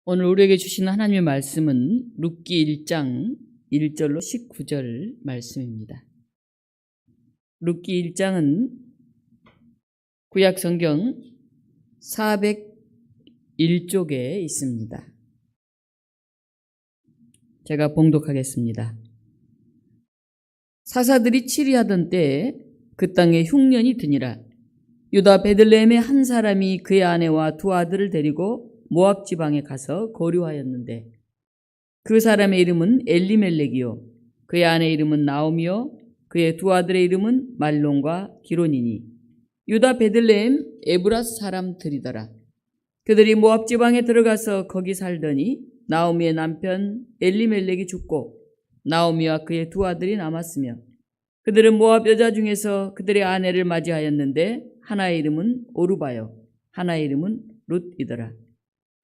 오늘 우리에게 주신 하나님의 말씀은 룻기 1장 1절로 19절 말씀입니다. 룻기 1장은 구약 성경 401쪽에 있습니다. 제가 봉독하겠습니다. 사사들이 치리하던 때에 그 땅에 흉년이 드니라. 유다 베들레헴의 한 사람이 그의 아내와 두 아들을 데리고 모압 지방에 가서 거류하였는데 그 사람의 이름은 엘리멜렉이요 그의 아내 이름은 나오미요 그의 두 아들의 이름은 말론과 기론이니 유다 베들레헴 에브라스 사람들이더라. 그들이 모압 지방에 들어가서 거기 살더니 나오미의 남편 엘리멜렉이 죽고 나오미와 그의 두 아들이 남았으며 그들은 모압 여자 중에서 그들의 아내를 맞이하였는데 하나의 이름은 오르바요 하나의 이름은 룻이더라.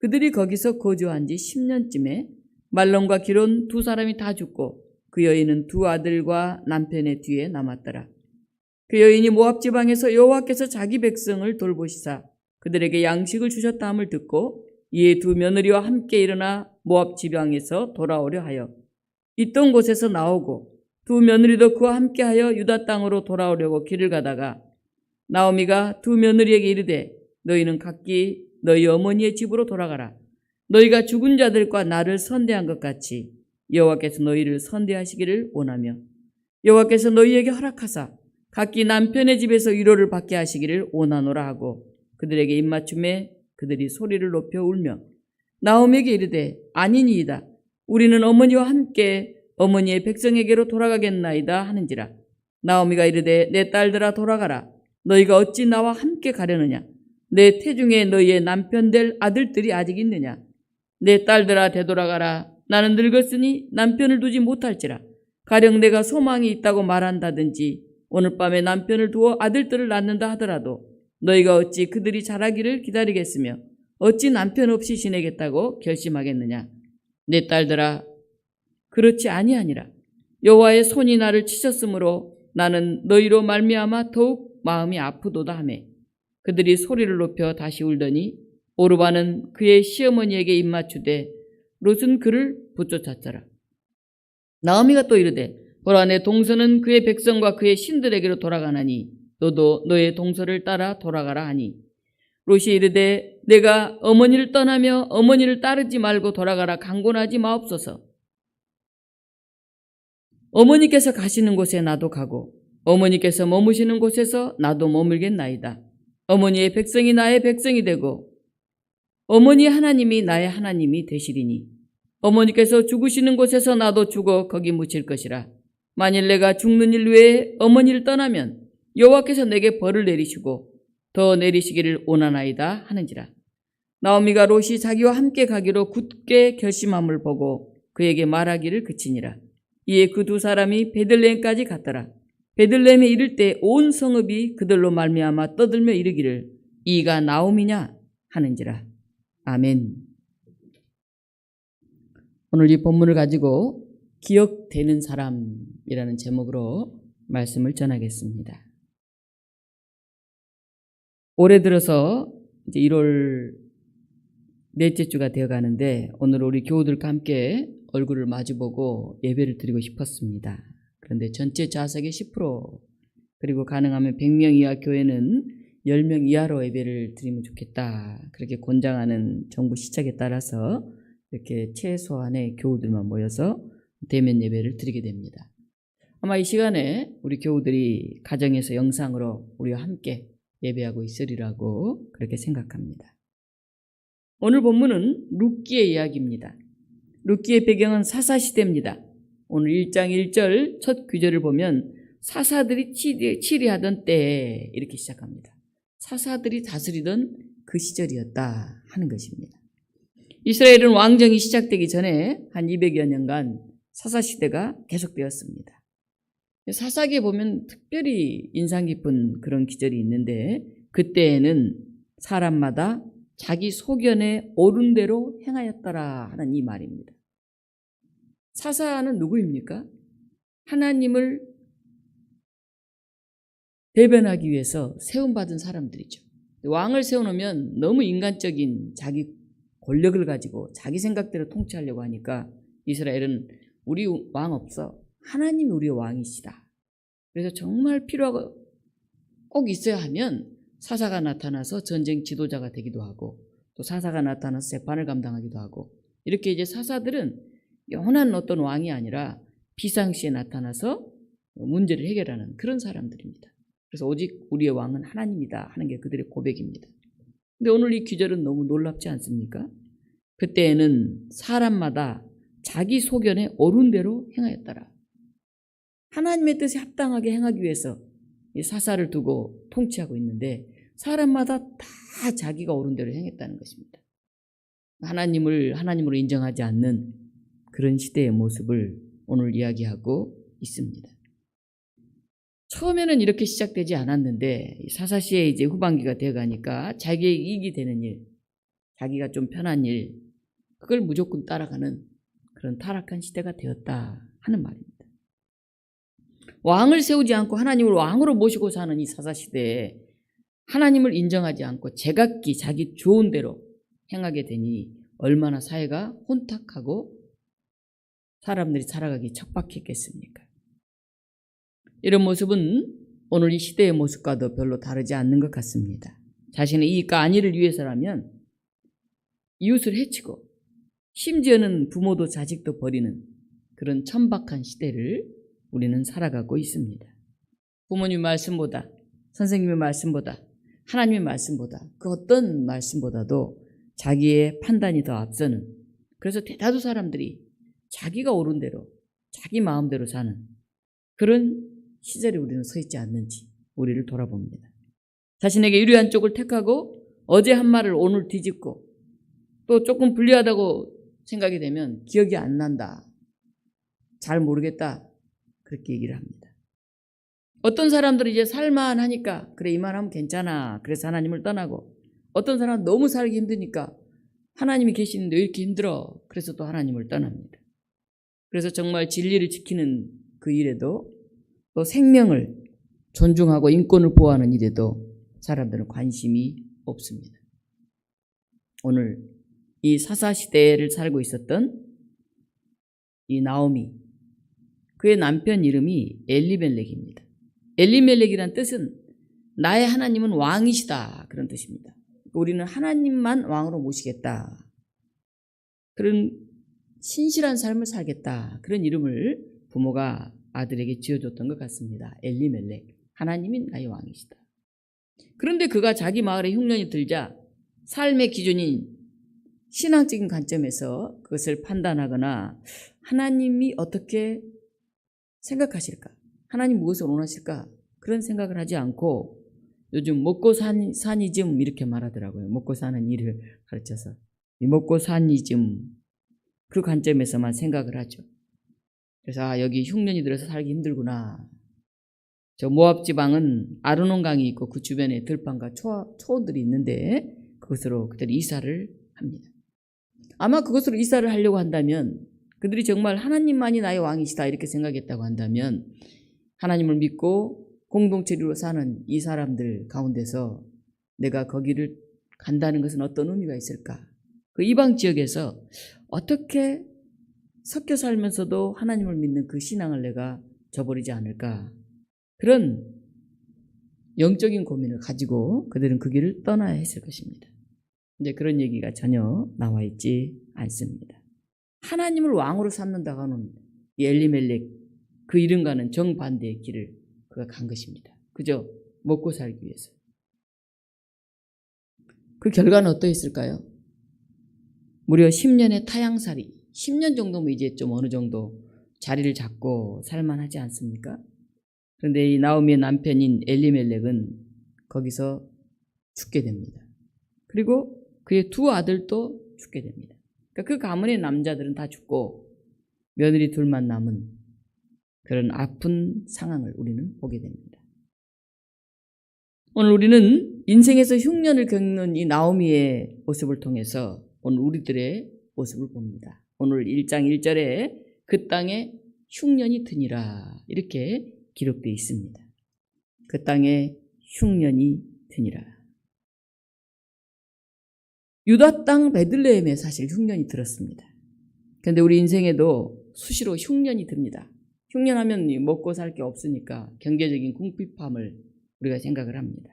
그들이 거기서 거주한 지 10년쯤에 말론과 기론 두 사람이 다 죽고 그 여인은 두 아들과 남편의 뒤에 남았더라. 그 여인이 모압 지방에서 여호와께서 자기 백성을 돌보시사 그들에게 양식을 주셨다함을 듣고 이에 두 며느리와 함께 일어나 모압 지방에서 돌아오려 하여 있던 곳에서 나오고 두 며느리도 그와 함께하여 유다 땅으로 돌아오려고 길을 가다가 나오미가 두 며느리에게 이르되 너희는 각기 너희 어머니의 집으로 돌아가라. 너희가 죽은 자들과 나를 선대한 것 같이 여호와께서 너희를 선대하시기를 원하며 여호와께서 너희에게 허락하사 각기 남편의 집에서 위로를 받게 하시기를 원하노라 하고 그들에게 입맞춤에 그들이 소리를 높여 울며 나오미에게 이르되 아니니이다. 우리는 어머니와 함께 어머니의 백성에게로 돌아가겠나이다 하는지라. 나오미가 이르되 내 딸들아 돌아가라. 너희가 어찌 나와 함께 가려느냐. 내 태중에 너희의 남편 될 아들들이 아직 있느냐. 내 딸들아 되돌아가라. 나는 늙었으니 남편을 두지 못할지라. 가령 내가 소망이 있다고 말한다든지 오늘 밤에 남편을 두어 아들들을 낳는다 하더라도 너희가 어찌 그들이 자라기를 기다리겠으며 어찌 남편 없이 지내겠다고 결심하겠느냐. 내 딸들아 그렇지 아니하니라. 여호와의 손이 나를 치셨으므로 나는 너희로 말미암아 더욱 마음이 아프도다 하매 그들이 소리를 높여 다시 울더니 오르바는 그의 시어머니에게 입맞추되 룻은 그를 붙쫓았더라. 나오미가 또 이르되 보라 내 동서는 그의 백성과 그의 신들에게로 돌아가나니 너도 너의 동서를 따라 돌아가라 하니 룻이 이르되 내가 어머니를 떠나며 어머니를 따르지 말고 돌아가라 강권하지 마옵소서. 어머니께서 가시는 곳에 나도 가고 어머니께서 머무시는 곳에서 나도 머물겠나이다. 어머니의 백성이 나의 백성이 되고 어머니 하나님이 나의 하나님이 되시리니 어머니께서 죽으시는 곳에서 나도 죽어 거기 묻힐 것이라. 만일 내가 죽는 일 외에 어머니를 떠나면 여호와께서 내게 벌을 내리시고 더 내리시기를 원하나이다 하는지라. 나오미가 롯이 자기와 함께 가기로 굳게 결심함을 보고 그에게 말하기를 그치니라. 이에 그 두 사람이 베들레헴까지 갔더라. 베들레헴에 이를 때 온 성읍이 그들로 말미암아 떠들며 이르기를 이가 나오미냐 하는지라. 아멘. 오늘 이 본문을 가지고 기억되는 사람이라는 제목으로 말씀을 전하겠습니다. 올해 들어서 이제 1월 넷째 주가 되어 가는데 오늘 우리 교우들과 함께 얼굴을 마주보고 예배를 드리고 싶었습니다. 그런데 전체 좌석의 10% 그리고 가능하면 100명 이하 교회는 10명 이하로 예배를 드리면 좋겠다. 그렇게 권장하는 정부 시책에 따라서 이렇게 최소한의 교우들만 모여서 대면 예배를 드리게 됩니다. 아마 이 시간에 우리 교우들이 가정에서 영상으로 우리와 함께 예배하고 있으리라고 그렇게 생각합니다. 오늘 본문은 룻기의 이야기입니다. 룻기의 배경은 사사시대입니다. 오늘 1장 1절 첫 구절을 보면 사사들이 치리하던 때에 이렇게 시작합니다. 사사들이 다스리던 그 시절이었다 하는 것입니다. 이스라엘은 왕정이 시작되기 전에 한 200여 년간 사사시대가 계속되었습니다. 사사기에 보면 특별히 인상 깊은 그런 기절이 있는데 그때에는 사람마다 자기 소견에 옳은 대로 행하였더라 하는 이 말입니다. 사사는 누구입니까? 하나님을 대변하기 위해서 세움받은 사람들이죠. 왕을 세워놓으면 너무 인간적인 자기 권력을 가지고 자기 생각대로 통치하려고 하니까 이스라엘은 우리 왕 없어. 하나님이 우리의 왕이시다. 그래서 정말 필요하고 꼭 있어야 하면 사사가 나타나서 전쟁 지도자가 되기도 하고 또 사사가 나타나서 재판을 감당하기도 하고 이렇게 이제 사사들은 영원한 어떤 왕이 아니라 비상시에 나타나서 문제를 해결하는 그런 사람들입니다. 그래서 오직 우리의 왕은 하나님이다 하는 게 그들의 고백입니다. 근데 오늘 이 귀절은 너무 놀랍지 않습니까? 그때에는 사람마다 자기 소견에 옳은 대로 행하였더라. 하나님의 뜻에 합당하게 행하기 위해서 이 사사를 두고 통치하고 있는데 사람마다 다 자기가 옳은 대로 행했다는 것입니다. 하나님을 하나님으로 인정하지 않는 그런 시대의 모습을 오늘 이야기하고 있습니다. 처음에는 이렇게 시작되지 않았는데 사사시의 이제 후반기가 되어가니까 자기의 이익이 되는 일, 자기가 좀 편한 일, 그걸 무조건 따라가는 그런 타락한 시대가 되었다 하는 말입니다. 왕을 세우지 않고 하나님을 왕으로 모시고 사는 이 사사시대에 하나님을 인정하지 않고 제각기 자기 좋은 대로 행하게 되니 얼마나 사회가 혼탁하고 사람들이 살아가기 척박했겠습니까? 이런 모습은 오늘 이 시대의 모습과도 별로 다르지 않는 것 같습니다. 자신의 이익과 안위를 위해서라면 이웃을 해치고 심지어는 부모도 자식도 버리는 그런 천박한 시대를 우리는 살아가고 있습니다. 부모님의 말씀보다 선생님의 말씀보다 하나님의 말씀보다 그 어떤 말씀보다도 자기의 판단이 더 앞서는 그래서 대다수 사람들이 자기가 옳은 대로 자기 마음대로 사는 그런 시절에 우리는 서 있지 않는지 우리를 돌아봅니다. 자신에게 유리한 쪽을 택하고 어제 한 말을 오늘 뒤집고 또 조금 불리하다고 생각이 되면 기억이 안 난다. 잘 모르겠다. 그렇게 얘기를 합니다. 어떤 사람들은 이제 살만하니까 그래 이만하면 괜찮아. 그래서 하나님을 떠나고 어떤 사람은 너무 살기 힘드니까 하나님이 계시는데 왜 이렇게 힘들어. 그래서 또 하나님을 떠납니다. 그래서 정말 진리를 지키는 그 일에도 또 생명을 존중하고 인권을 보호하는 일에도 사람들은 관심이 없습니다. 오늘 이 사사시대를 살고 있었던 이 나오미 그의 남편 이름이 엘리멜렉입니다. 엘리멜렉이란 뜻은 나의 하나님은 왕이시다 그런 뜻입니다. 우리는 하나님만 왕으로 모시겠다. 그런 신실한 삶을 살겠다. 그런 이름을 부모가 아들에게 지어줬던 것 같습니다. 엘리멜렉, 하나님이 나의 왕이시다. 그런데 그가 자기 마을에 흉년이 들자 삶의 기준인 신앙적인 관점에서 그것을 판단하거나 하나님이 어떻게 생각하실까? 하나님 무엇을 원하실까? 그런 생각을 하지 않고 요즘 먹고 사니즘 이렇게 말하더라고요. 먹고 사는 일을 가르쳐서 이 먹고 사니즘 그 관점에서만 생각을 하죠. 그래서 여기 흉년이 들어서 살기 힘들구나. 저 모압 지방은 아르논 강이 있고 그 주변에 들판과 초원들이 있는데 그것으로 그들이 이사를 합니다. 아마 그것으로 이사를 하려고 한다면 그들이 정말 하나님만이 나의 왕이시다 이렇게 생각했다고 한다면 하나님을 믿고 공동체로 사는 이 사람들 가운데서 내가 거기를 간다는 것은 어떤 의미가 있을까? 그 이방 지역에서 어떻게 섞여 살면서도 하나님을 믿는 그 신앙을 내가 저버리지 않을까? 그런 영적인 고민을 가지고 그들은 그 길을 떠나야 했을 것입니다. 근데 그런 얘기가 전혀 나와 있지 않습니다. 하나님을 왕으로 삼는다고 하는 이 엘리멜렉 그 이름과는 정반대의 길을 그가 간 것입니다. 그저 먹고 살기 위해서. 그 결과는 어떠했을까요? 무려 10년의 타향살이 10년 정도면 이제 좀 어느 정도 자리를 잡고 살만하지 않습니까? 그런데 이 나오미의 남편인 엘리멜렉은 거기서 죽게 됩니다. 그리고 그의 두 아들도 죽게 됩니다. 그러니까 그 가문의 남자들은 다 죽고 며느리 둘만 남은 그런 아픈 상황을 우리는 보게 됩니다. 오늘 우리는 인생에서 흉년을 겪는 이 나오미의 모습을 통해서 오늘 우리들의 모습을 봅니다. 오늘 1장 1절에 그 땅에 흉년이 드니라 이렇게 기록되어 있습니다. 그 땅에 흉년이 드니라. 유다 땅 베들레헴에 사실 흉년이 들었습니다. 그런데 우리 인생에도 수시로 흉년이 듭니다. 흉년하면 먹고 살 게 없으니까 경제적인 궁핍함을 우리가 생각을 합니다.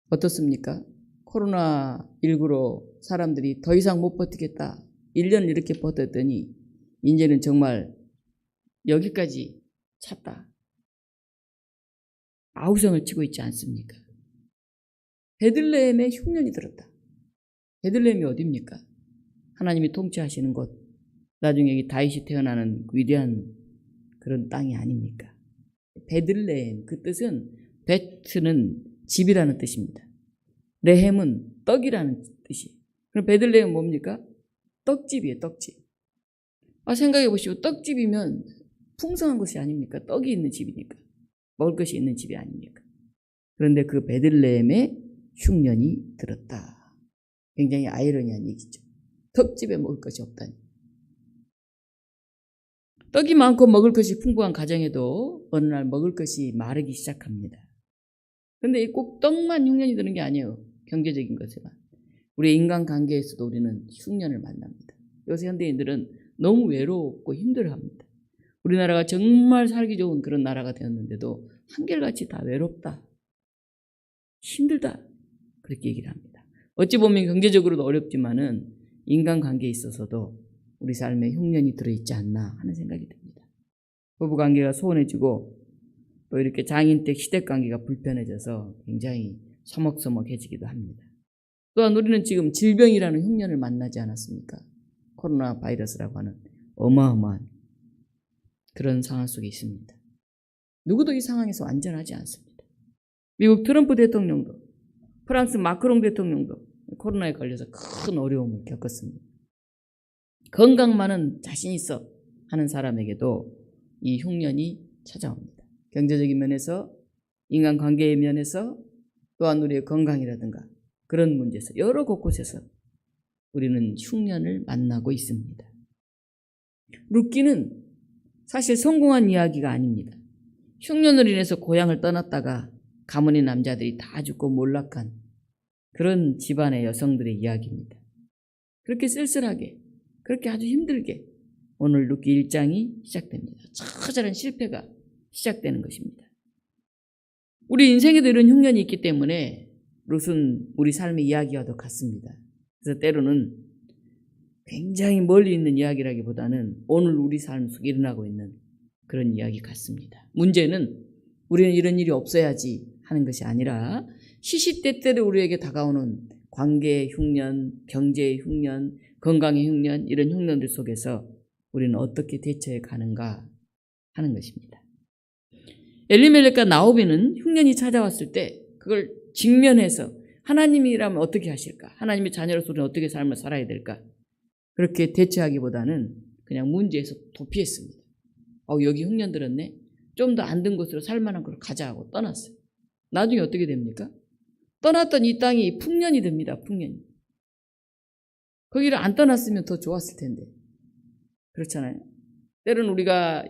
어떻습니까? 코로나19로 사람들이 더 이상 못 버티겠다. 1년 이렇게 버텼더니 이제는 정말 여기까지 찼다. 아우성을 치고 있지 않습니까? 베들레헴에 흉년이 들었다. 베들레헴이 어디입니까? 하나님이 통치하시는 곳, 나중에 여기 다윗이 태어나는 위대한 그런 땅이 아닙니까? 베들레헴, 그 뜻은 베트는 집이라는 뜻입니다. 레헴은 떡이라는 뜻이에요. 그럼 베들레헴은 뭡니까? 떡집이에요, 떡집. 생각해 보시고 떡집이면 풍성한 것이 아닙니까? 떡이 있는 집이니까. 먹을 것이 있는 집이 아닙니까? 그런데 그 베들레헴에 흉년이 들었다. 굉장히 아이러니한 얘기죠. 떡집에 먹을 것이 없다니. 떡이 많고 먹을 것이 풍부한 가정에도 어느 날 먹을 것이 마르기 시작합니다. 그런데 꼭 떡만 흉년이 드는 게 아니에요. 경제적인 것에만. 우리의 인간관계에서도 우리는 흉년을 만납니다. 요새 현대인들은 너무 외롭고 힘들어합니다. 우리나라가 정말 살기 좋은 그런 나라가 되었는데도 한결같이 다 외롭다, 힘들다 그렇게 얘기를 합니다. 어찌 보면 경제적으로도 어렵지만은 인간관계에 있어서도 우리 삶에 흉년이 들어있지 않나 하는 생각이 듭니다. 부부관계가 소원해지고 또 이렇게 장인댁 시댁관계가 불편해져서 굉장히 서먹서먹해지기도 합니다. 또한 우리는 지금 질병이라는 흉년을 만나지 않았습니까? 코로나 바이러스라고 하는 어마어마한 그런 상황 속에 있습니다. 누구도 이 상황에서 안전하지 않습니다. 미국 트럼프 대통령도, 프랑스 마크롱 대통령도 코로나에 걸려서 큰 어려움을 겪었습니다. 건강만은 자신 있어 하는 사람에게도 이 흉년이 찾아옵니다. 경제적인 면에서, 인간관계의 면에서, 또한 우리의 건강이라든가 그런 문제에서 여러 곳곳에서 우리는 흉년을 만나고 있습니다. 룻기는 사실 성공한 이야기가 아닙니다. 흉년으로 인해서 고향을 떠났다가 가문의 남자들이 다 죽고 몰락한 그런 집안의 여성들의 이야기입니다. 그렇게 쓸쓸하게, 그렇게 아주 힘들게 오늘 룻기 1장이 시작됩니다. 처절한 실패가 시작되는 것입니다. 우리 인생에도 이런 흉년이 있기 때문에 룻은 우리 삶의 이야기와도 같습니다. 그래서 때로는 굉장히 멀리 있는 이야기라기보다는 오늘 우리 삶 속에 일어나고 있는 그런 이야기 같습니다. 문제는 우리는 이런 일이 없어야지 하는 것이 아니라 시시때때로 우리에게 다가오는 관계의 흉년, 경제의 흉년, 건강의 흉년, 이런 흉년들 속에서 우리는 어떻게 대처해 가는가 하는 것입니다. 엘리멜렉과 나오미는 흉년이 찾아왔을 때 그걸 직면해서 하나님이라면 어떻게 하실까? 하나님의 자녀로서 우리는 어떻게 삶을 살아야 될까? 그렇게 대처하기보다는 그냥 문제에서 도피했습니다. 여기 흉년 들었네? 좀 더 안 든 곳으로 살만한 곳으로 가자 하고 떠났어요. 나중에 어떻게 됩니까? 떠났던 이 땅이 풍년이 됩니다. 풍년이. 거기를 안 떠났으면 더 좋았을 텐데. 그렇잖아요. 때로는 우리가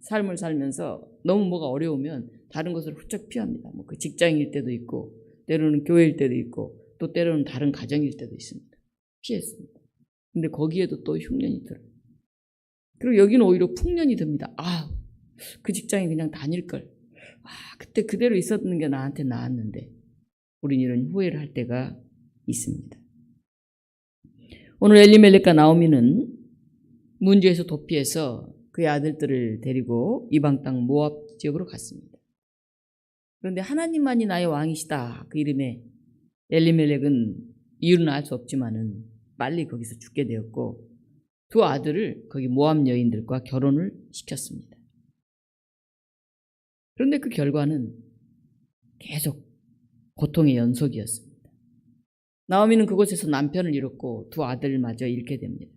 삶을 살면서 너무 뭐가 어려우면 다른 곳으로 훌쩍 피합니다. 그 직장일 때도 있고, 때로는 교회일 때도 있고, 또 때로는 다른 가정일 때도 있습니다. 피했습니다. 근데 거기에도 또 흉년이 들어요. 그리고 여기는 오히려 풍년이 듭니다. 그 직장에 그냥 다닐걸. 그때 그대로 있었는 게 나한테 나았는데. 우린 이런 후회를 할 때가 있습니다. 오늘 엘리멜렉과 나오미는 문제에서 도피해서 그의 아들들을 데리고 이방 땅 모압 지역으로 갔습니다. 그런데 하나님만이 나의 왕이시다. 그 이름에 엘리멜렉은 이유는 알 수 없지만은 빨리 거기서 죽게 되었고 두 아들을 거기 모압 여인들과 결혼을 시켰습니다. 그런데 그 결과는 계속 고통의 연속이었습니다. 나오미는 그곳에서 남편을 잃었고 두 아들마저 잃게 됩니다.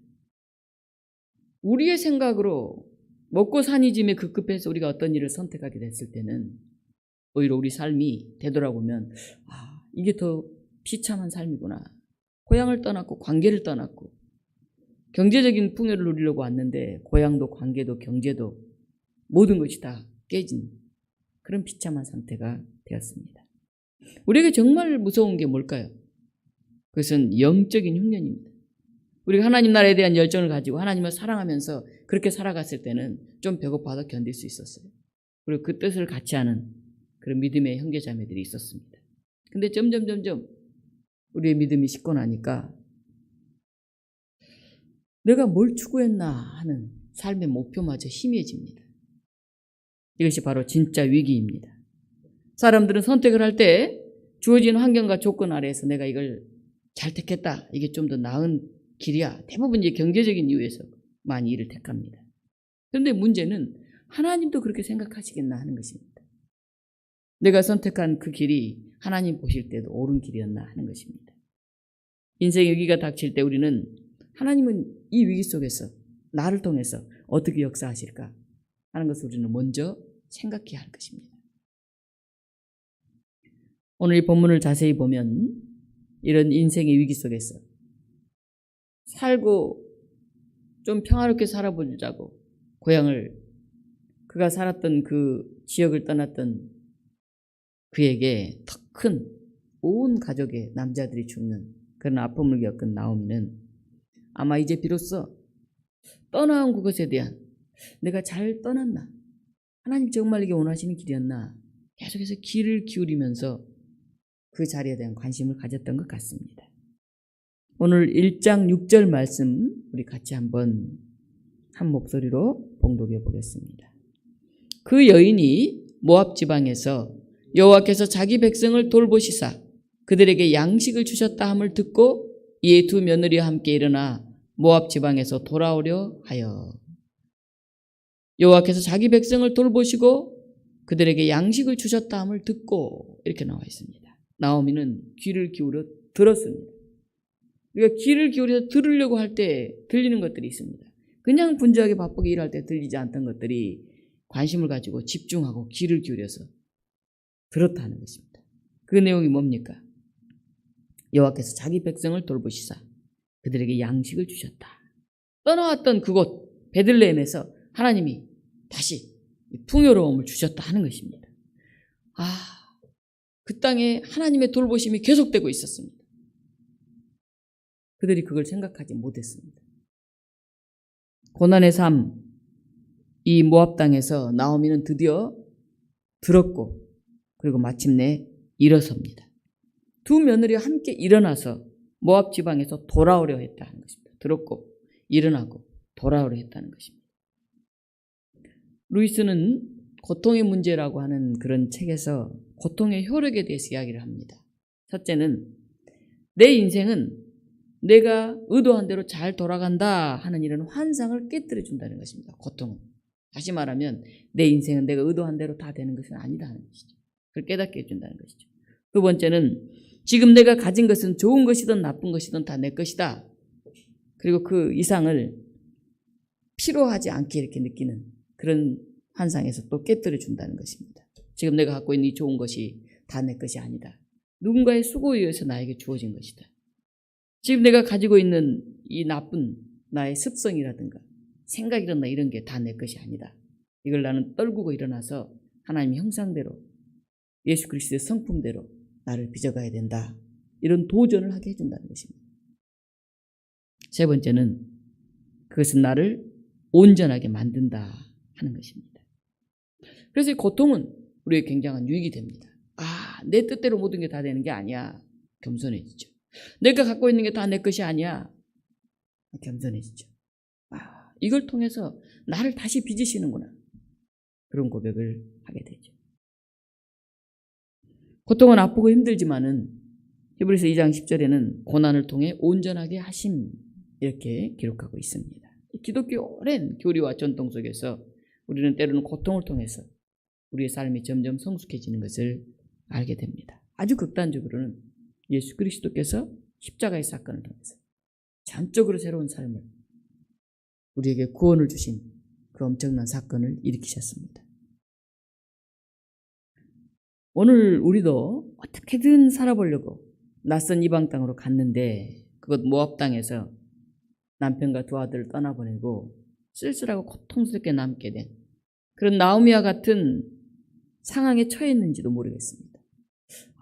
우리의 생각으로 먹고 사니 짐에 급급해서 우리가 어떤 일을 선택하게 됐을 때는 오히려 우리 삶이 되돌아보면 이게 더 비참한 삶이구나. 고향을 떠났고 관계를 떠났고 경제적인 풍요를 누리려고 왔는데 고향도 관계도 경제도 모든 것이 다 깨진 그런 비참한 상태가 되었습니다. 우리에게 정말 무서운 게 뭘까요? 그것은 영적인 흉년입니다. 우리가 하나님 나라에 대한 열정을 가지고 하나님을 사랑하면서 그렇게 살아갔을 때는 좀 배고파도 견딜 수 있었어요. 그리고 그 뜻을 같이 하는 그런 믿음의 형제자매들이 있었습니다. 근데 점점 우리의 믿음이 식고 나니까 내가 뭘 추구했나 하는 삶의 목표마저 희미해집니다. 이것이 바로 진짜 위기입니다. 사람들은 선택을 할 때 주어진 환경과 조건 아래에서 내가 이걸 잘 택했다, 이게 좀 더 나은 길이야, 대부분 이제 경제적인 이유에서 많이 이를 택합니다. 그런데 문제는 하나님도 그렇게 생각하시겠나 하는 것입니다. 내가 선택한 그 길이 하나님 보실 때도 옳은 길이었나 하는 것입니다. 인생의 위기가 닥칠 때 우리는 하나님은 이 위기 속에서 나를 통해서 어떻게 역사하실까 하는 것을 우리는 먼저 생각해야 할 것입니다. 오늘 이 본문을 자세히 보면 이런 인생의 위기 속에서 살고 좀 평화롭게 살아보자고 고향을, 그가 살았던 그 지역을 떠났던 그에게 더 큰 온 가족의 남자들이 죽는 그런 아픔을 겪은 나오미는 아마 이제 비로소 떠나온 그것에 대한, 내가 잘 떠났나, 하나님 정말 이게 원하시는 길이었나, 계속해서 귀를 기울이면서 그 자리에 대한 관심을 가졌던 것 같습니다. 오늘 1장 6절 말씀 우리 같이 한번 한 목소리로 봉독해 보겠습니다. 그 여인이 모압 지방에서 여호와께서 자기 백성을 돌보시사 그들에게 양식을 주셨다 함을 듣고 이에 두 며느리와 함께 일어나 모압 지방에서 돌아오려 하여. 여호와께서 자기 백성을 돌보시고 그들에게 양식을 주셨다 함을 듣고, 이렇게 나와 있습니다. 나오미는 귀를 기울여 들었습니다. 우리가 귀를 기울여서 들으려고 할 때 들리는 것들이 있습니다. 그냥 분주하게 바쁘게 일할 때 들리지 않던 것들이 관심을 가지고 집중하고 귀를 기울여서 들었다는 것입니다. 그 내용이 뭡니까? 여호와께서 자기 백성을 돌보시사 그들에게 양식을 주셨다. 떠나왔던 그곳 베들레헴에서 하나님이 다시 풍요로움을 주셨다 하는 것입니다. 그 땅에 하나님의 돌보심이 계속되고 있었습니다. 그들이 그걸 생각하지 못했습니다. 고난의 삶, 이 모압 땅에서 나오미는 드디어 들었고 그리고 마침내 일어섭니다. 두 며느리와 함께 일어나서 모압 지방에서 돌아오려 했다는 것입니다. 들었고 일어나고 돌아오려 했다는 것입니다. 루이스는 고통의 문제라고 하는 그런 책에서 고통의 효력에 대해서 이야기를 합니다. 첫째는 내 인생은 내가 의도한 대로 잘 돌아간다 하는 이런 환상을 깨뜨려 준다는 것입니다. 고통은. 다시 말하면 내 인생은 내가 의도한 대로 다 되는 것은 아니다 하는 것이죠. 그걸 깨닫게 해준다는 것이죠. 두 번째는 지금 내가 가진 것은 좋은 것이든 나쁜 것이든 다 내 것이다. 그리고 그 이상을 필요하지 않게 이렇게 느끼는 그런 환상에서 또 깨뜨려 준다는 것입니다. 지금 내가 갖고 있는 이 좋은 것이 다 내 것이 아니다. 누군가의 수고에 의해서 나에게 주어진 것이다. 지금 내가 가지고 있는 이 나쁜 나의 습성이라든가 생각이라든가 이런 게 다 내 것이 아니다. 이걸 나는 떨구고 일어나서 하나님의 형상대로 예수 그리스도의 성품대로 나를 빚어가야 된다. 이런 도전을 하게 해준다는 것입니다. 세 번째는 그것은 나를 온전하게 만든다 하는 것입니다. 그래서 이 고통은 우리에게 굉장한 유익이 됩니다. 내 뜻대로 모든 게 다 되는 게 아니야. 겸손해지죠. 내가 갖고 있는 게 다 내 것이 아니야. 겸손해지죠. 이걸 통해서 나를 다시 빚으시는구나. 그런 고백을 하게 되죠. 고통은 아프고 힘들지만은 히브리서 2장 10절에는 고난을 통해 온전하게 하심, 이렇게 기록하고 있습니다. 기독교 오랜 교리와 전통 속에서 우리는 때로는 고통을 통해서 우리의 삶이 점점 성숙해지는 것을 알게 됩니다. 아주 극단적으로는 예수 그리스도께서 십자가의 사건을 통해서 전적으로 새로운 삶을, 우리에게 구원을 주신 그 엄청난 사건을 일으키셨습니다. 오늘 우리도 어떻게든 살아보려고 낯선 이방 땅으로 갔는데 그것 모압 땅에서 남편과 두 아들을 떠나보내고 쓸쓸하고 고통스럽게 남게 된 그런 나오미와 같은 상황에 처했는지도 모르겠습니다.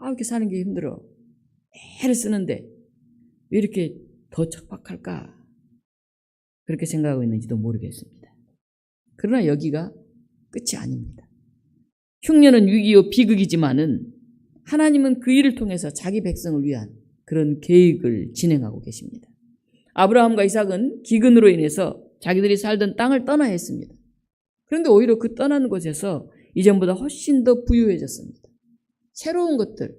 이렇게 사는 게 힘들어. 애를 쓰는데 왜 이렇게 더 척박할까? 그렇게 생각하고 있는지도 모르겠습니다. 그러나 여기가 끝이 아닙니다. 흉년은 위기요 비극이지만은 하나님은 그 일을 통해서 자기 백성을 위한 그런 계획을 진행하고 계십니다. 아브라함과 이삭은 기근으로 인해서 자기들이 살던 땅을 떠나야 했습니다. 그런데 오히려 그 떠나는 곳에서 이전보다 훨씬 더 부유해졌습니다. 새로운 것들,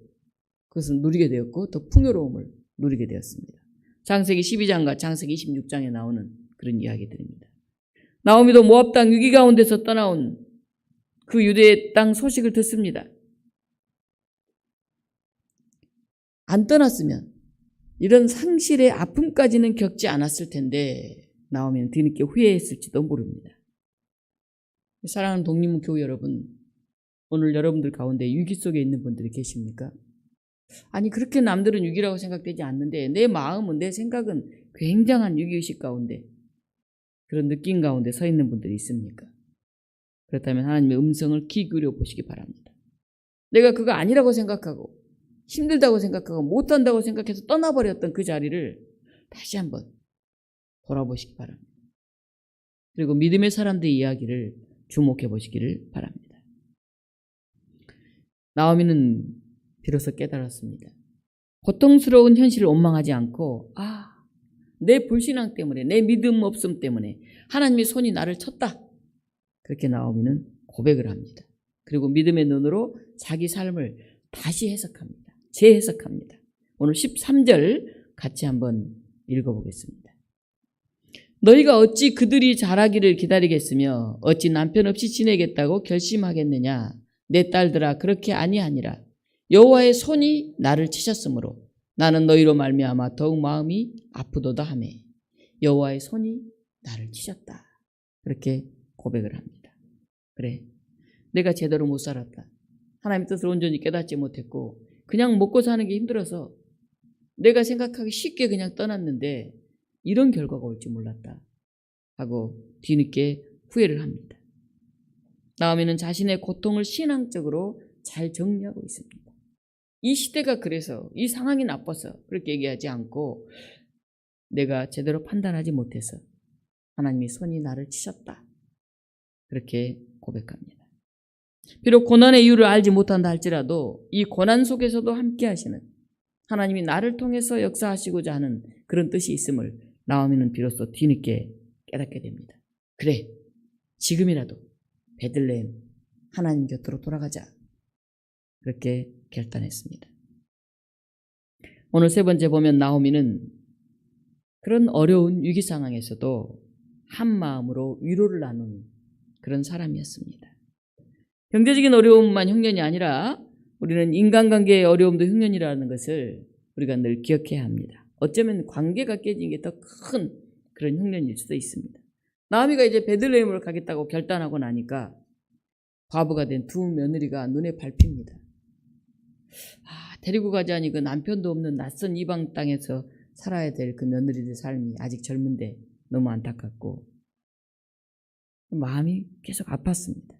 그것을 누리게 되었고 더 풍요로움을 누리게 되었습니다. 창세기 12장과 창세기 26장에 나오는 그런 이야기들입니다. 나오미도 모압 땅 위기 가운데서 떠나온 그 유대의 땅 소식을 듣습니다. 안 떠났으면 이런 상실의 아픔까지는 겪지 않았을 텐데 나오미는 뒤늦게 후회했을지도 모릅니다. 사랑하는 독립교회 여러분, 오늘 여러분들 가운데 위기 속에 있는 분들이 계십니까? 아니 그렇게 남들은 위기라고 생각되지 않는데 내 마음은 내 생각은 굉장한 위기의식 가운데 그런 느낌 가운데 서 있는 분들이 있습니까? 그렇다면 하나님의 음성을 귀 기울여 보시기 바랍니다. 내가 그거 아니라고 생각하고 힘들다고 생각하고 못한다고 생각해서 떠나버렸던 그 자리를 다시 한번 돌아보시기 바랍니다. 그리고 믿음의 사람들의 이야기를 주목해 보시기를 바랍니다. 나오미는 비로소 깨달았습니다. 고통스러운 현실을 원망하지 않고 내 불신앙 때문에 내 믿음 없음 때문에 하나님의 손이 나를 쳤다. 그렇게 나오미는 고백을 합니다. 그리고 믿음의 눈으로 자기 삶을 다시 해석합니다. 재해석합니다. 오늘 13절 같이 한번 읽어보겠습니다. 너희가 어찌 그들이 자라기를 기다리겠으며 어찌 남편 없이 지내겠다고 결심하겠느냐. 내 딸들아 그렇게 아니하니라. 여호와의 손이 나를 치셨으므로 나는 너희로 말미암아 더욱 마음이 아프도다 하며 여호와의 손이 나를 치셨다. 그렇게 고백을 합니다. 그래, 내가 제대로 못 살았다. 하나님의 뜻을 온전히 깨닫지 못했고 그냥 먹고 사는 게 힘들어서 내가 생각하기 쉽게 그냥 떠났는데 이런 결과가 올 줄 몰랐다 하고 뒤늦게 후회를 합니다. 나오미는 자신의 고통을 신앙적으로 잘 정리하고 있습니다. 이 시대가 그래서 이 상황이 나빠서 그렇게 얘기하지 않고 내가 제대로 판단하지 못해서 하나님의 손이 나를 치셨다. 그렇게 고백합니다. 비록 고난의 이유를 알지 못한다 할지라도 이 고난 속에서도 함께 하시는 하나님이 나를 통해서 역사하시고자 하는 그런 뜻이 있음을 나오미는 비로소 뒤늦게 깨닫게 됩니다. 그래, 지금이라도 베들레헴 하나님 곁으로 돌아가자. 그렇게 결단했습니다. 오늘 세 번째 보면 나오미는 그런 어려운 위기 상황에서도 한 마음으로 위로를 나누는 그런 사람이었습니다. 경제적인 어려움만 흉년이 아니라 우리는 인간관계의 어려움도 흉년이라는 것을 우리가 늘 기억해야 합니다. 어쩌면 관계가 깨진 게 더 큰 그런 흉년일 수도 있습니다. 나오미가 이제 베들레헴으로 가겠다고 결단하고 나니까 과부가 된 두 며느리가 눈에 밟힙니다. 데리고 가자니 그 남편도 없는 낯선 이방 땅에서 살아야 될 그 며느리들 삶이 아직 젊은데 너무 안타깝고 마음이 계속 아팠습니다.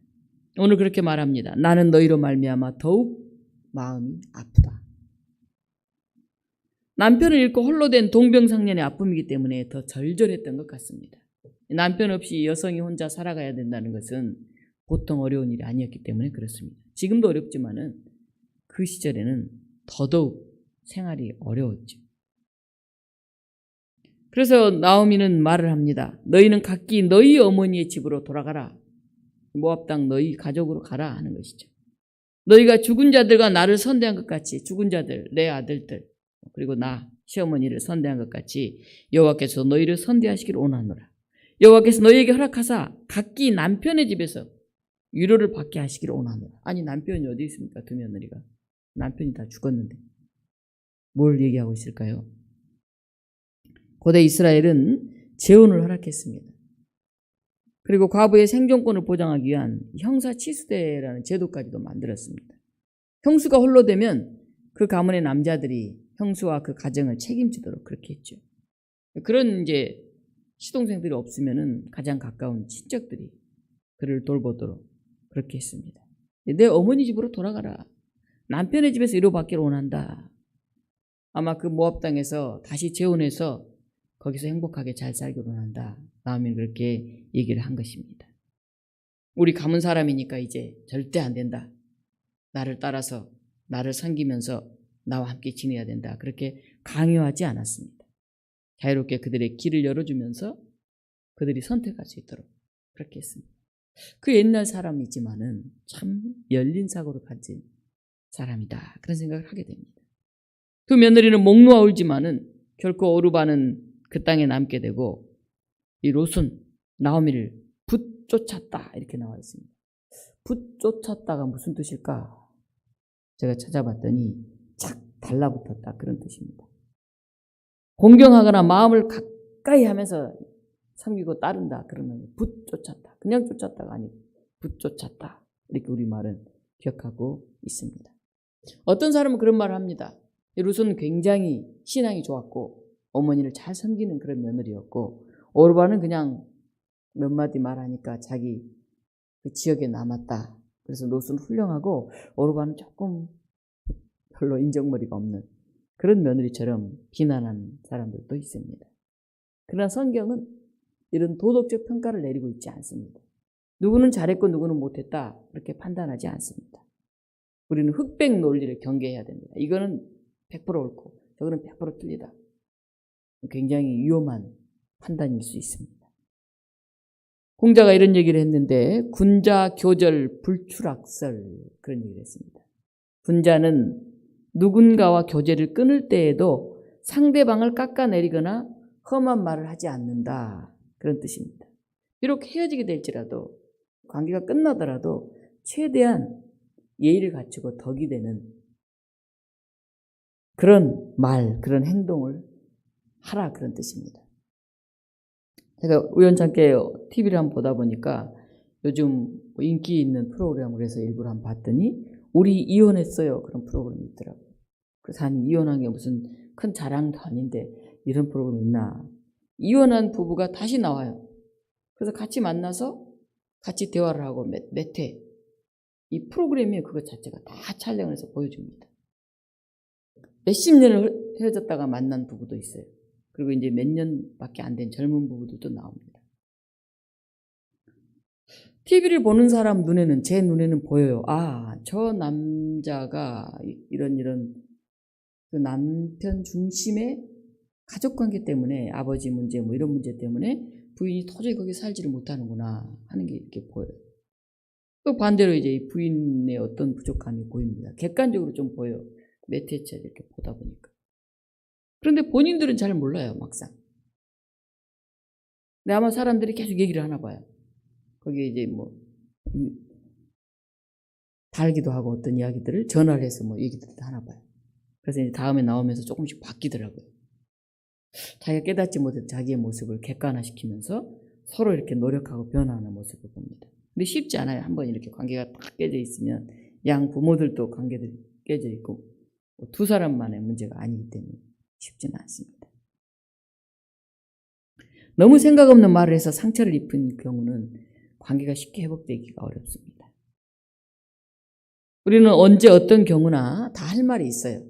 오늘 그렇게 말합니다. 나는 너희로 말미암아 더욱 마음이 아프다. 남편을 잃고 홀로 된 동병상련의 아픔이기 때문에 더 절절했던 것 같습니다. 남편 없이 여성이 혼자 살아가야 된다는 것은 보통 어려운 일이 아니었기 때문에 그렇습니다. 지금도 어렵지만은 그 시절에는 더더욱 생활이 어려웠죠. 그래서 나오미는 말을 합니다. 너희는 각기 너희 어머니의 집으로 돌아가라. 모압 땅 너희 가족으로 가라 하는 것이죠. 너희가 죽은 자들과 나를 선대한 것 같이 죽은 자들, 내 아들들 그리고 나 시어머니를 선대한 것 같이 여호와께서 너희를 선대하시기를 원하노라. 여호와께서 너희에게 허락하사 각기 남편의 집에서 위로를 받게 하시기를 원하노라. 아니 남편이 어디 있습니까? 두 며느리가. 남편이 다 죽었는데 뭘 얘기하고 있을까요? 고대 이스라엘은 재혼을 허락했습니다. 그리고 과부의 생존권을 보장하기 위한 형사치수대라는 제도까지도 만들었습니다. 형수가 홀로 되면 그 가문의 남자들이 형수와 그 가정을 책임지도록 그렇게 했죠. 그런 이제 시동생들이 없으면은 가장 가까운 친척들이 그를 돌보도록 그렇게 했습니다. 내 어머니 집으로 돌아가라. 남편의 집에서 위로받기를 원한다. 아마 그 모압 땅에서 다시 재혼해서 거기서 행복하게 잘 살기로 한다. 나오미 그렇게 얘기를 한 것입니다. 우리 가문 사람이니까 이제 절대 안 된다. 나를 따라서 나를 섬기면서 나와 함께 지내야 된다. 그렇게 강요하지 않았습니다. 자유롭게 그들의 길을 열어주면서 그들이 선택할 수 있도록 그렇게 했습니다. 그 옛날 사람이지만은 참 열린 사고를 가진 사람이다. 그런 생각을 하게 됩니다. 두 며느리는 목 놓아 울지만은 결코 오르바는 그 땅에 남게 되고 이 롯은 나오미를 붙쫓았다 이렇게 나와 있습니다. 붙쫓았다가 무슨 뜻일까? 제가 찾아봤더니 착 달라붙었다 그런 뜻입니다. 공경하거나 마음을 가까이 하면서 섬기고 따른다 그러면 붙쫓았다. 그냥 쫓았다가 아니고 붙쫓았다. 이렇게 우리말은 기억하고 있습니다. 어떤 사람은 그런 말을 합니다. 룻은 굉장히 신앙이 좋았고 어머니를 잘 섬기는 그런 며느리였고 오르바는 그냥 몇 마디 말하니까 자기 그 지역에 남았다. 그래서 롯은 훌륭하고 오르바는 조금 별로 인정머리가 없는 그런 며느리처럼 비난하는 사람들도 있습니다. 그러나 성경은 이런 도덕적 평가를 내리고 있지 않습니다. 누구는 잘했고 누구는 못했다 그렇게 판단하지 않습니다. 우리는 흑백 논리를 경계해야 됩니다. 이거는 100% 옳고 저거는 100% 틀리다. 굉장히 위험한 판단일 수 있습니다. 공자가 이런 얘기를 했는데 군자 교절 불출악설 그런 얘기를 했습니다. 군자는 누군가와 교제를 끊을 때에도 상대방을 깎아내리거나 험한 말을 하지 않는다 그런 뜻입니다. 비록 헤어지게 될지라도 관계가 끝나더라도 최대한 예의를 갖추고 덕이 되는 그런 말, 그런 행동을 하라 그런 뜻입니다. 제가 우연찮게 TV를 한번 보다 보니까 요즘 인기 있는 프로그램을 해서 일부러 한번 봤더니 우리 이혼했어요 그런 프로그램이 있더라고요. 그래서 아니 이혼한 게 무슨 큰 자랑도 아닌데 이런 프로그램이 있나. 이혼한 부부가 다시 나와요. 그래서 같이 만나서 같이 대화를 하고 몇 회. 이 프로그램이 그것 자체가 다 촬영을 해서 보여줍니다. 몇십 년을 헤어졌다가 만난 부부도 있어요. 그리고 이제 몇 년밖에 안 된 젊은 부부들도 나옵니다. TV를 보는 사람 눈에는, 제 눈에는 보여요. 아, 저 남자가 이런 그 남편 중심의 가족관계 때문에 아버지 문제 뭐 이런 문제 때문에 부인이 도저히 거기 살지를 못하는구나 하는 게 이렇게 보여요. 또 반대로 이제 부인의 어떤 부족함이 보입니다. 객관적으로 좀 보여요. 몇 회째 이렇게 보다 보니까. 그런데 본인들은 잘 몰라요, 막상. 근데 아마 사람들이 계속 얘기를 하나 봐요. 거기에 이제 뭐, 달기도 하고 어떤 이야기들을 전화를 해서 뭐 얘기들도 하나 봐요. 그래서 이제 다음에 나오면서 조금씩 바뀌더라고요. 자기가 깨닫지 못한 자기의 모습을 객관화시키면서 서로 이렇게 노력하고 변화하는 모습을 봅니다. 근데 쉽지 않아요. 한번 이렇게 관계가 딱 깨져 있으면 양 부모들도 관계들이 깨져 있고 두 사람만의 문제가 아니기 때문에 쉽지는 않습니다. 너무 생각 없는 말을 해서 상처를 입은 경우는 관계가 쉽게 회복되기가 어렵습니다. 우리는 언제 어떤 경우나 다 할 말이 있어요.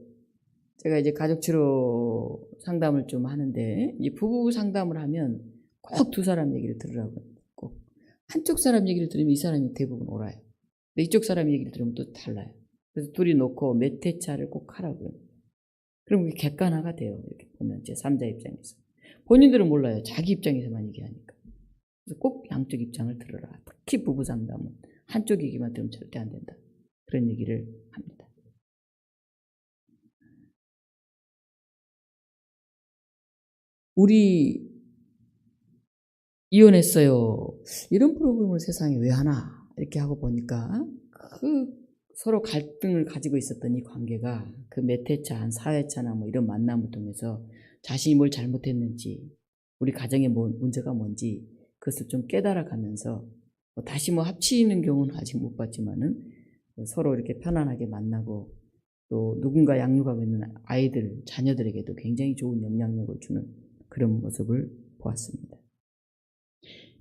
제가 이제 가족치료 상담을 좀 하는데 이 부부 상담을 하면 꼭 두 사람 얘기를 들으라고 꼭 한쪽 사람 얘기를 들으면 이 사람이 대부분 옳아요. 근데 이쪽 사람 얘기를 들으면 또 달라요. 그래서 둘이 놓고 몇 회차를 꼭 하라고요. 그럼 그게 객관화가 돼요. 이렇게 보면 제 3자 입장에서. 본인들은 몰라요. 자기 입장에서만 얘기하니까. 그래서 꼭 양쪽 입장을 들어라. 특히 부부 상담은 한쪽 얘기만 들으면 절대 안 된다. 그런 얘기를 합니다. 우리 이혼했어요. 이런 프로그램을 세상에 왜 하나 이렇게 하고 보니까 그 서로 갈등을 가지고 있었던 이 관계가 그 몇 회차 한 4회차나 뭐 이런 만남을 통해서 자신이 뭘 잘못했는지 우리 가정의 문제가 뭔지 그것을 좀 깨달아가면서 다시 뭐 합치는 경우는 아직 못 봤지만은 서로 이렇게 편안하게 만나고 또 누군가 양육하고 있는 아이들 자녀들에게도 굉장히 좋은 영향력을 주는 그런 모습을 보았습니다.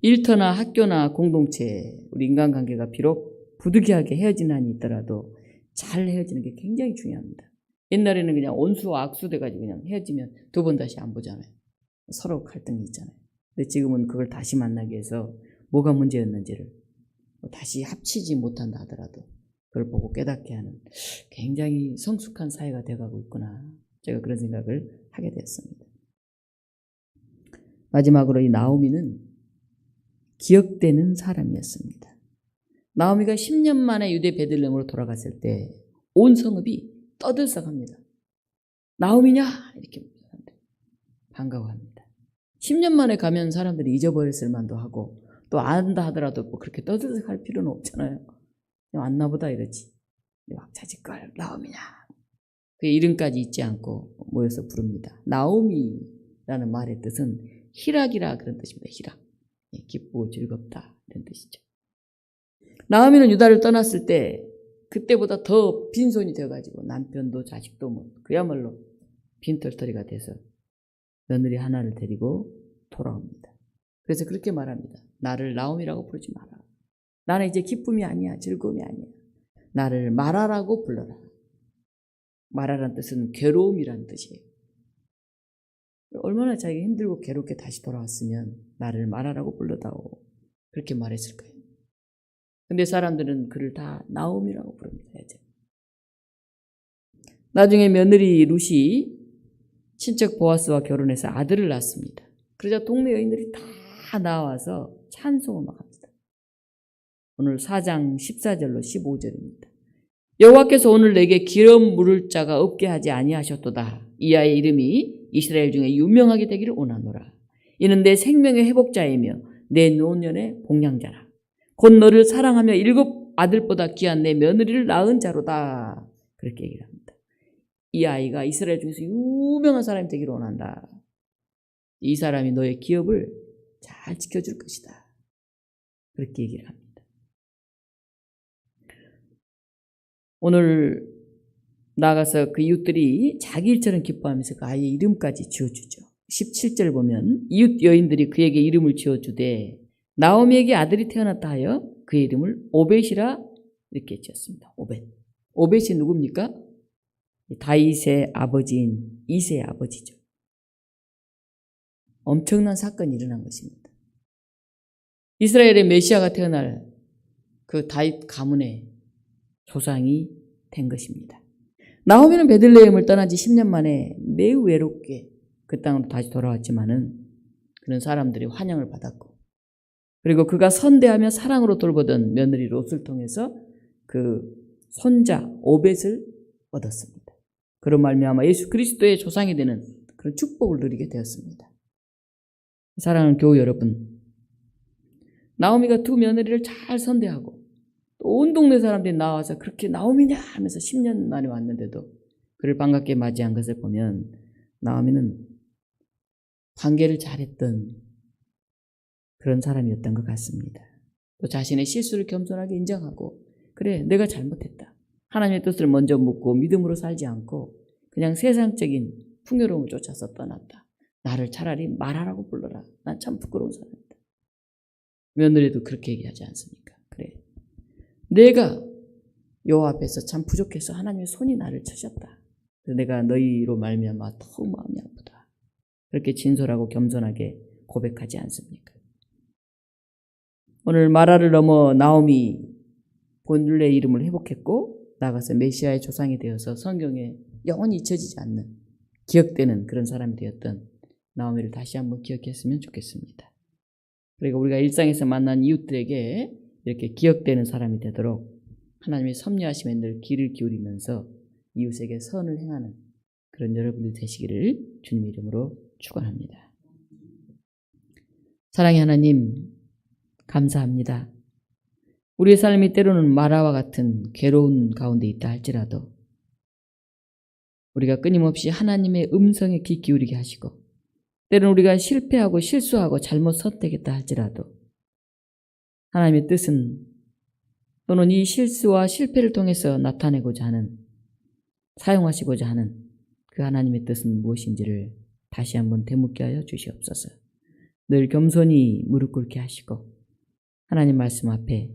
일터나 학교나 공동체, 우리 인간관계가 비록 부득이하게 헤어지는 한이 있더라도 잘 헤어지는 게 굉장히 중요합니다. 옛날에는 그냥 온수와 악수 돼가지고 그냥 헤어지면 두 번 다시 안 보잖아요. 서로 갈등이 있잖아요. 근데 지금은 그걸 다시 만나기 위해서 뭐가 문제였는지를 다시 합치지 못한다 하더라도 그걸 보고 깨닫게 하는 굉장히 성숙한 사회가 돼가고 있구나. 제가 그런 생각을 하게 되었습니다. 마지막으로 이 나오미는 기억되는 사람이었습니다. 나오미가 10년 만에 유대 베들레헴으로 돌아갔을 때 온 성읍이 떠들썩합니다. 나오미냐? 이렇게 반가워합니다. 10년 만에 가면 사람들이 잊어버렸을 만도 하고 또 안다 하더라도 뭐 그렇게 떠들썩할 필요는 없잖아요. 왔나보다 이러지. 막 자짓걸 나오미냐? 그 이름까지 잊지 않고 모여서 부릅니다. 나오미라는 말의 뜻은 희락이라 그런 뜻입니다. 희락. 기쁘고 즐겁다 이런 뜻이죠. 나오미는 유다를 떠났을 때 그때보다 더 빈손이 되어가지고 남편도 자식도 뭐 그야말로 빈털터리가 돼서 며느리 하나를 데리고 돌아옵니다. 그래서 그렇게 말합니다. 나를 나오미라고 부르지 마라. 나는 이제 기쁨이 아니야. 즐거움이 아니야. 나를 마라라고 불러라. 마라라는 뜻은 괴로움이라는 뜻이에요. 얼마나 자기가 힘들고 괴롭게 다시 돌아왔으면 나를 마라라고 불러다오. 그렇게 말했을 거예요. 근데 사람들은 그를 다 나오미라고 부릅니다. 나중에 며느리 룻이 친척 보아스와 결혼해서 아들을 낳습니다. 그러자 동네 여인들이 다 나와서 찬송을 막 합니다. 오늘 4장 14절로 15절입니다. 여호와께서 오늘 내게 기름 물을 자가 없게 하지 아니하셨도다. 이 아이의 이름이 이스라엘 중에 유명하게 되기를 원하노라. 이는 내 생명의 회복자이며 내 노년의 복량자라. 곧 너를 사랑하며 7 아들보다 귀한 내 며느리를 낳은 자로다. 그렇게 얘기를 합니다. 이 아이가 이스라엘 중에서 유명한 사람이 되기를 원한다. 이 사람이 너의 기업을 잘 지켜줄 것이다. 그렇게 얘기를 합니다. 오늘 나가서 그 이웃들이 자기 일처럼 기뻐하면서 그 아이의 이름까지 지어주죠. 17절 보면 이웃 여인들이 그에게 이름을 지어주되 나오미에게 아들이 태어났다 하여 그의 이름을 오벳이라 이렇게 지었습니다. 오벳이 누굽니까? 다윗의 아버지인 이새의 아버지죠. 엄청난 사건이 일어난 것입니다. 이스라엘의 메시아가 태어날 그 다윗 가문의 조상이 된 것입니다. 나오미는 베들레헴을 떠난 지 10년 만에 매우 외롭게 그 땅으로 다시 돌아왔지만은 그런 사람들이 환영을 받았고 그리고 그가 선대하며 사랑으로 돌보던 며느리 롯을 통해서 그 손자 오벳을 얻었습니다. 그런 말미암아 예수 그리스도의 조상이 되는 그런 축복을 누리게 되었습니다. 사랑하는 교우 여러분, 나오미가 두 며느리를 잘 선대하고 또 온 동네 사람들이 나와서 그렇게 나오미냐 하면서 10년 만에 왔는데도 그를 반갑게 맞이한 것을 보면 나오미는 관계를 잘했던 그런 사람이었던 것 같습니다. 또 자신의 실수를 겸손하게 인정하고 그래 내가 잘못했다. 하나님의 뜻을 먼저 묻고 믿음으로 살지 않고 그냥 세상적인 풍요로움을 쫓아서 떠났다. 나를 차라리 마라라고 불러라. 난 참 부끄러운 사람이다. 며느리도 그렇게 얘기하지 않습니까? 그래 내가 여호와 앞에서 참 부족해서 하나님의 손이 나를 쳐셨다. 내가 너희로 말미암아 더욱 마음이 아프다. 그렇게 진솔하고 겸손하게 고백하지 않습니까? 오늘 마라를 넘어 나오미 본래 이름을 회복했고 나가서 메시아의 조상이 되어서 성경에 영원히 잊혀지지 않는 기억되는 그런 사람이 되었던 나오미를 다시 한번 기억했으면 좋겠습니다. 그리고 우리가 일상에서 만난 이웃들에게 이렇게 기억되는 사람이 되도록 하나님의 섭리하심에 늘 귀를 기울이면서 이웃에게 선을 행하는 그런 여러분들 되시기를 주님 이름으로 축원합니다. 사랑의 하나님 감사합니다. 우리의 삶이 때로는 마라와 같은 괴로운 가운데 있다 할지라도 우리가 끊임없이 하나님의 음성에 귀 기울이게 하시고 때로는 우리가 실패하고 실수하고 잘못 선택했다 할지라도 하나님의 뜻은 또는 이 실수와 실패를 통해서 나타내고자 하는 사용하시고자 하는 그 하나님의 뜻은 무엇인지를 다시 한번 되묻게 하여 주시옵소서. 늘 겸손히 무릎 꿇게 하시고 하나님 말씀 앞에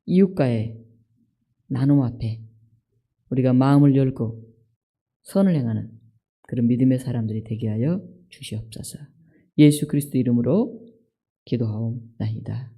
이웃과의 나눔 앞에 우리가 마음을 열고 선을 행하는 그런 믿음의 사람들이 되게 하여 주시옵소서. 예수 그리스도 이름으로 기도하옵나이다.